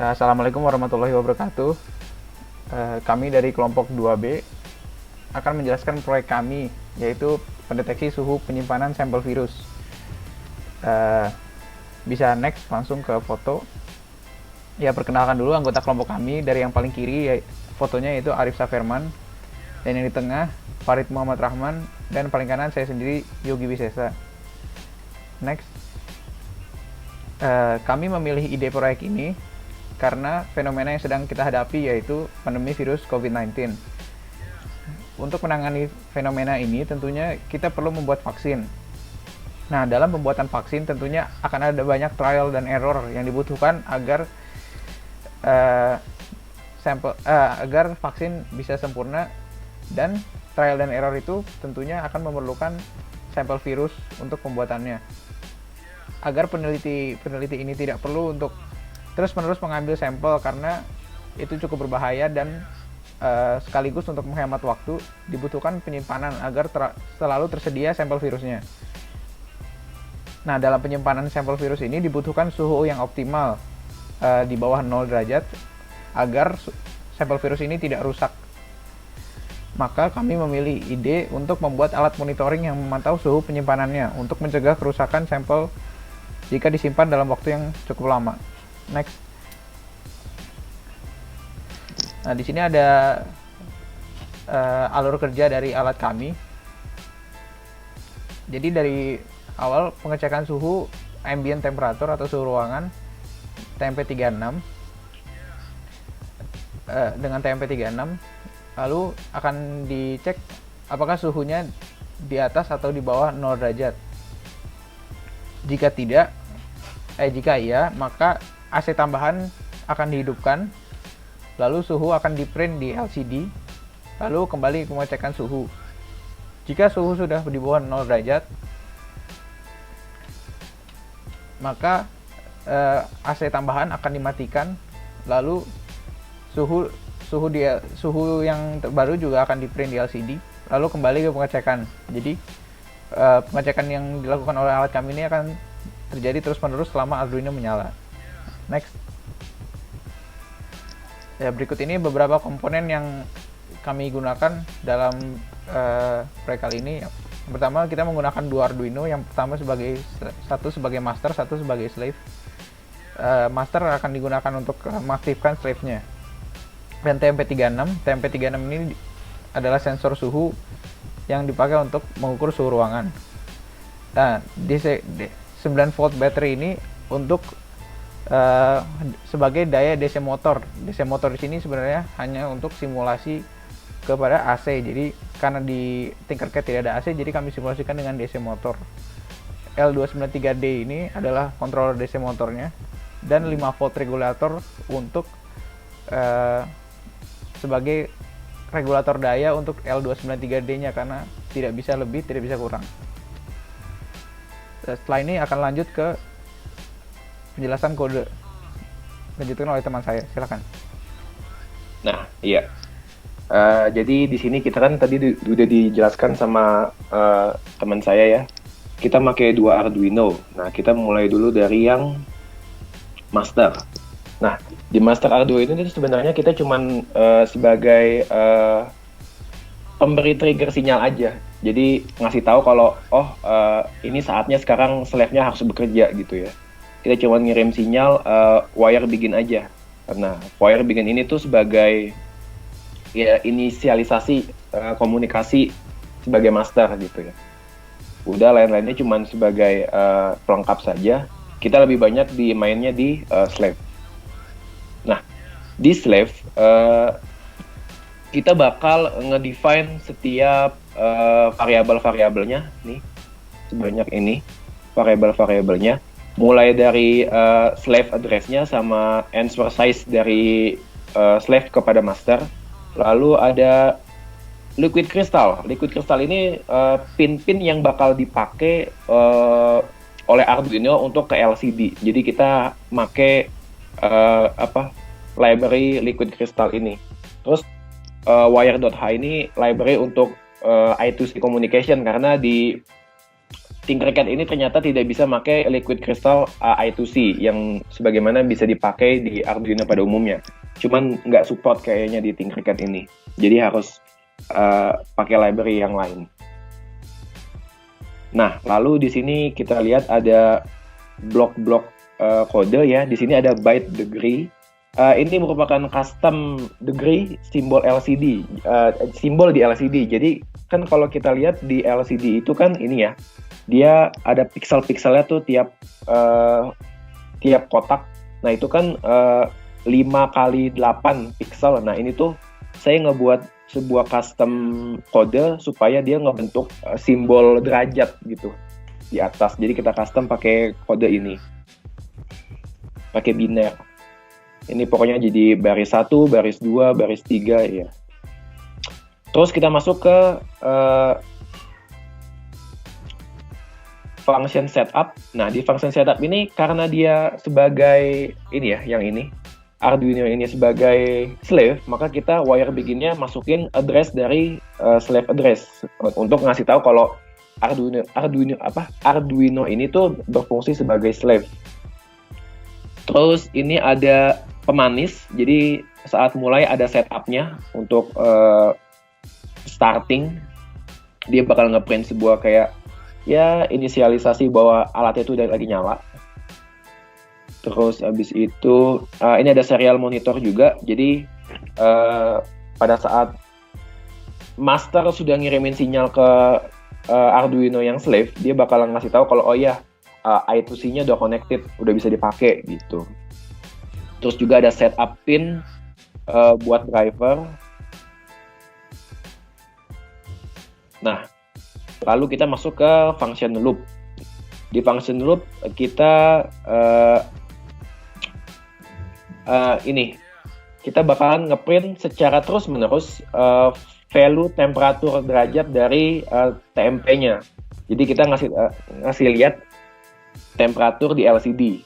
Assalamualaikum warahmatullahi wabarakatuh. Kami dari kelompok 2B akan menjelaskan proyek kami, yaitu pendeteksi suhu penyimpanan sampel virus. Eh, Bisa next langsung ke foto. Ya, perkenalkan dulu anggota kelompok kami. Dari yang paling kiri fotonya yaitu Arif Saferman, dan yang di tengah Farid Muhammad Rahman, dan paling kanan saya sendiri, Yogi Wisesa. Next. Kami memilih ide proyek ini karena fenomena yang sedang kita hadapi, yaitu pandemi virus COVID-19. Untuk menangani fenomena ini tentunya kita perlu membuat vaksin. Nah, dalam pembuatan vaksin tentunya akan ada banyak trial dan error yang dibutuhkan agar agar vaksin bisa sempurna, dan trial dan error itu tentunya akan memerlukan sampel virus untuk pembuatannya. Agar peneliti ini tidak perlu untuk terus-menerus mengambil sampel karena itu cukup berbahaya, dan sekaligus untuk menghemat waktu dibutuhkan penyimpanan agar selalu tersedia sampel virusnya. Nah, dalam penyimpanan sampel virus ini dibutuhkan suhu yang optimal di bawah 0 derajat agar sampel virus ini tidak rusak. Maka kami memilih ide untuk membuat alat monitoring yang memantau suhu penyimpanannya untuk mencegah kerusakan sampel jika disimpan dalam waktu yang cukup lama. Next. Nah, di sini ada alur kerja dari alat kami. Jadi dari awal pengecekan suhu ambient temperature atau suhu ruangan TMP36 dengan TMP36, lalu akan dicek apakah suhunya di atas atau di bawah 0 derajat. Jika iya, maka AC tambahan akan dihidupkan, lalu suhu akan di-print di LCD, lalu kembali pengecekan suhu. Jika suhu sudah di bawah 0 derajat, maka AC tambahan akan dimatikan, lalu suhu yang terbaru juga akan di-print di LCD, lalu kembali ke pengecekan. Jadi pengecekan yang dilakukan oleh alat kami ini akan terjadi terus-menerus selama Arduino menyala. Next. Ya, berikut ini beberapa komponen yang kami gunakan dalam proyek kali ini. Yang pertama, kita menggunakan dua Arduino. Yang pertama satu sebagai master, satu sebagai slave. Master akan digunakan untuk mengaktifkan slave-nya. Dan TMP36 ini adalah sensor suhu yang dipakai untuk mengukur suhu ruangan. Nah, 9 volt baterai ini untuk sebagai daya DC motor. DC motor di sini sebenarnya hanya untuk simulasi kepada AC. Jadi karena di Tinkercad tidak ada AC, jadi kami simulasikan dengan DC motor. L293D ini adalah controller DC motornya, dan 5 volt regulator untuk sebagai regulator daya untuk L293D nya, karena tidak bisa lebih, tidak bisa kurang. Setelah ini akan lanjut ke penjelasan kode. Lanjutkan oleh teman saya, silakan. Nah, iya. Jadi di sini kita kan tadi udah dijelaskan sama teman saya ya. Kita pakai dua Arduino. Nah, kita mulai dulu dari yang master. Nah, di master Arduino ini sebenarnya kita cuman sebagai pemberi trigger sinyal aja. Jadi ngasih tahu kalau ini saatnya sekarang slave-nya harus bekerja gitu ya. Kita cuma ngirim sinyal wire begin aja. Nah, wire begin ini tuh sebagai ya inisialisasi komunikasi sebagai master gitu ya. Udah lain-lainnya cuma sebagai pelengkap saja. Kita lebih banyak mainnya di slave. Nah, di slave kita bakal ngedefine setiap variabel-variabelnya nih, sebanyak ini variabel-variabelnya, mulai dari slave address-nya sama answer size dari slave kepada master. Lalu ada liquid crystal. Liquid crystal ini pin-pin yang bakal dipakai oleh Arduino untuk ke LCD. Jadi kita make library liquid crystal ini. Terus wire.h ini library untuk I2C communication, karena di Tinkercad ini ternyata tidak bisa pakai Liquid Crystal I2C yang sebagaimana bisa dipakai di Arduino pada umumnya. Cuman nggak support kayaknya di Tinkercad ini. Jadi harus pakai library yang lain. Nah, lalu di sini kita lihat ada blok-blok kode ya. Di sini ada byte degree. Ini merupakan custom degree simbol LCD, simbol di LCD. Jadi kan kalau kita lihat di LCD itu kan ini ya, dia ada pixel-pixelnya tuh tiap kotak. Nah itu kan 5x8 pixel. Nah ini tuh saya ngebuat sebuah custom kode supaya dia ngebentuk simbol derajat gitu di atas. Jadi kita custom pakai kode ini, pakai biner. Ini pokoknya jadi baris 1, baris 2, baris 3 ya. Terus kita masuk ke function setup. Nah, di function setup ini karena dia sebagai ini ya, yang ini Arduino ini sebagai slave, maka kita wire begin-nya masukin address dari slave address untuk ngasih tahu kalau Arduino ini tuh berfungsi sebagai slave. Terus ini ada pemanis, jadi saat mulai ada setupnya untuk starting, dia bakal ngeprint sebuah kayak ya inisialisasi bahwa alatnya itu lagi nyala. Terus habis itu ini ada serial monitor juga, jadi pada saat master sudah ngirimin sinyal ke Arduino yang slave, dia bakal ngasih tahu kalau oh ya I2C-nya udah connected, udah bisa dipakai gitu. Terus juga ada setup pin buat driver. Nah, lalu kita masuk ke function loop. Di function loop kita kita bakalan ngeprint secara terus-menerus value temperatur derajat dari TMP-nya. Jadi kita ngasih lihat temperatur di LCD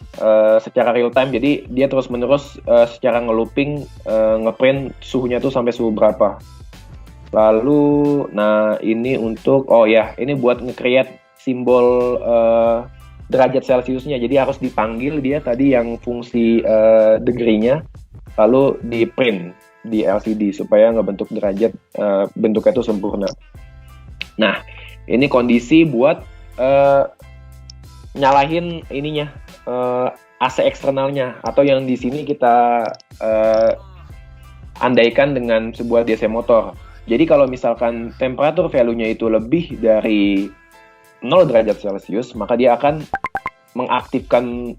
secara real time, jadi dia terus menerus secara ngelooping ngeprint suhunya tuh sampai suhu berapa. Lalu nah ini untuk ini buat nge-create simbol derajat Celsiusnya, jadi harus dipanggil dia tadi yang fungsi degree-nya lalu di print di LCD supaya ngebentuk derajat bentuknya tuh sempurna. Nah ini kondisi buat nyalahin ininya AC eksternalnya, atau yang di sini kita andaikan dengan sebuah DC motor. Jadi kalau misalkan temperatur value-nya itu lebih dari 0 derajat Celcius, maka dia akan mengaktifkan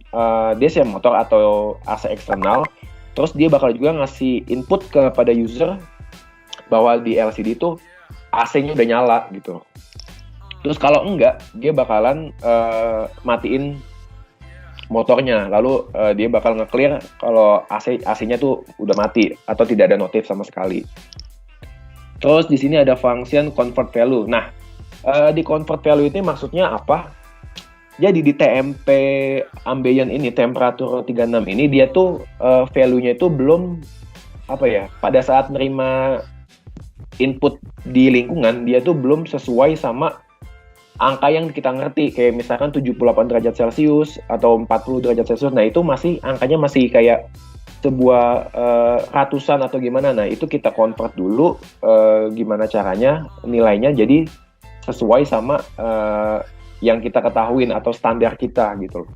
DC motor atau AC eksternal. Terus dia bakal juga ngasih input kepada user bahwa di LCD itu AC-nya udah nyala gitu. Terus kalau enggak, dia bakalan matiin motornya, lalu dia bakal nge-clear kalau AC-nya tuh udah mati atau tidak ada notif sama sekali. Terus di sini ada function convert value. Nah, di convert value ini maksudnya apa? Jadi di TMP ambient ini, temperatur 36 ini, dia tuh value-nya itu belum pada saat nerima input di lingkungan, dia tuh belum sesuai sama angka yang kita ngerti, kayak misalkan 78 derajat Celcius atau 40 derajat Celcius. Nah itu angkanya masih kayak sebuah ratusan atau gimana. Nah itu kita convert dulu gimana caranya nilainya jadi sesuai sama yang kita ketahuin atau standar kita gitu loh.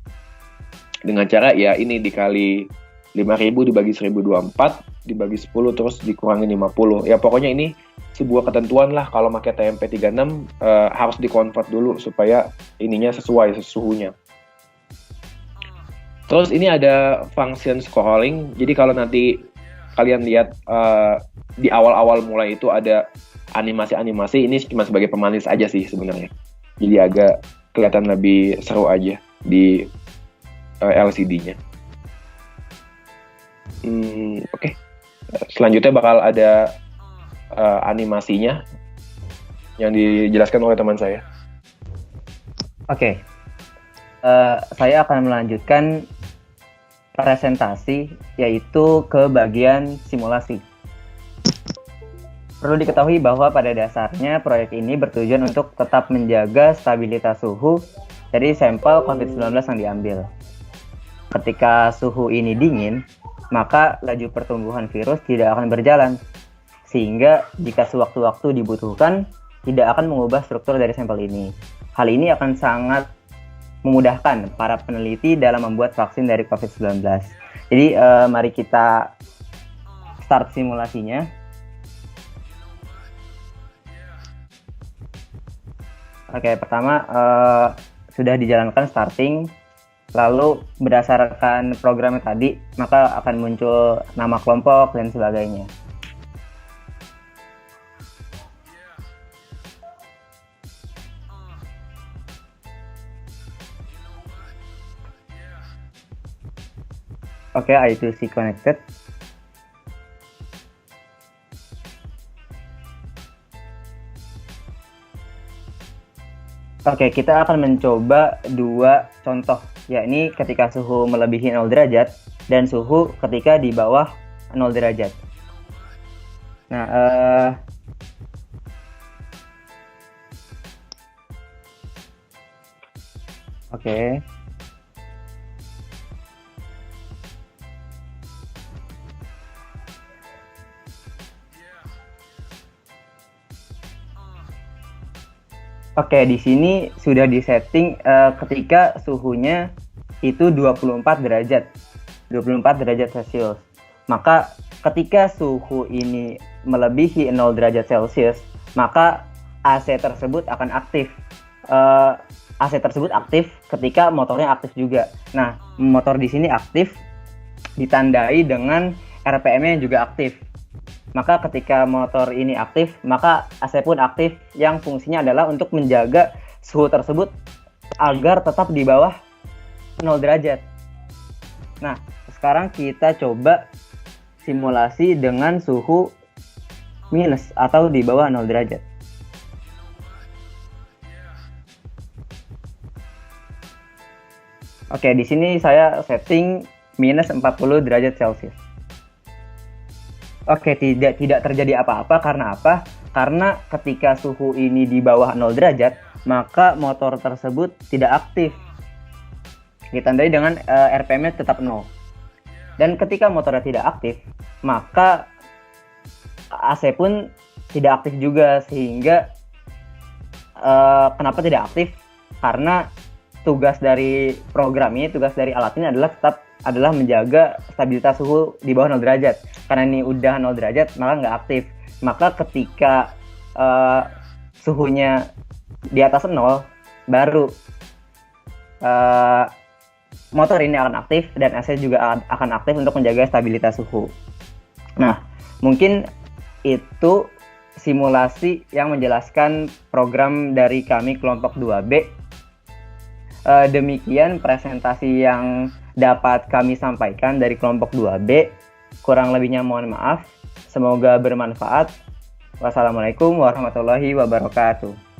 Dengan cara ya ini dikali 5.000 dibagi 1.024 dibagi 10 terus dikurangi 50. Ya pokoknya ini sebuah ketentuan lah, kalau pakai TMP36 harus dikonvert dulu supaya ininya sesuai suhunya. Terus ini ada function scrolling. Jadi kalau nanti kalian lihat di awal-awal mulai itu ada animasi-animasi, ini cuma sebagai pemanis aja sih sebenarnya. Jadi agak kelihatan lebih seru aja di LCD-nya. Oke. Selanjutnya bakal ada animasinya yang dijelaskan oleh teman saya. Oke. Saya akan melanjutkan presentasi, yaitu ke bagian simulasi. Perlu diketahui bahwa pada dasarnya proyek ini bertujuan untuk tetap menjaga stabilitas suhu dari sampel COVID-19 yang diambil. Ketika suhu ini dingin, maka laju pertumbuhan virus tidak akan berjalan, sehingga jika sewaktu-waktu dibutuhkan, tidak akan mengubah struktur dari sampel ini. Hal ini akan sangat memudahkan para peneliti dalam membuat vaksin dari COVID-19. Jadi, mari kita start simulasinya. Oke, pertama sudah dijalankan starting, lalu berdasarkan programnya tadi, maka akan muncul nama kelompok dan sebagainya. Oke, I2C connected. Oke, kita akan mencoba dua contoh, yakni ketika suhu melebihi 0 derajat dan suhu ketika di bawah 0 derajat. Nah, oke. Oke, di sini sudah disetting ketika suhunya itu 24 derajat. 24 derajat Celcius. Maka ketika suhu ini melebihi 0 derajat Celcius, maka AC tersebut akan aktif. AC tersebut aktif ketika motornya aktif juga. Nah, motor di sini aktif ditandai dengan RPM-nya yang juga aktif. Maka ketika motor ini aktif, maka AC pun aktif yang fungsinya adalah untuk menjaga suhu tersebut agar tetap di bawah 0 derajat. Nah, sekarang kita coba simulasi dengan suhu minus atau di bawah 0 derajat. Oke, di sini saya setting minus 40 derajat Celcius. Oke, tidak terjadi apa-apa. Karena apa? Karena ketika suhu ini di bawah 0 derajat, maka motor tersebut tidak aktif. Ditandai dengan RPM-nya tetap 0. Dan ketika motornya tidak aktif, maka AC pun tidak aktif juga. Sehingga kenapa tidak aktif? Karena tugas dari program ini, tugas dari alat ini adalah menjaga stabilitas suhu di bawah 0 derajat. Karena ini udah 0 derajat, maka nggak aktif. Maka ketika suhunya di atas 0, baru motor ini akan aktif dan AC juga akan aktif untuk menjaga stabilitas suhu. Nah, mungkin itu simulasi yang menjelaskan program dari kami kelompok 2B. Demikian presentasi yang dapat kami sampaikan dari kelompok 2B. Kurang lebihnya mohon maaf. Semoga bermanfaat. Wassalamualaikum warahmatullahi wabarakatuh.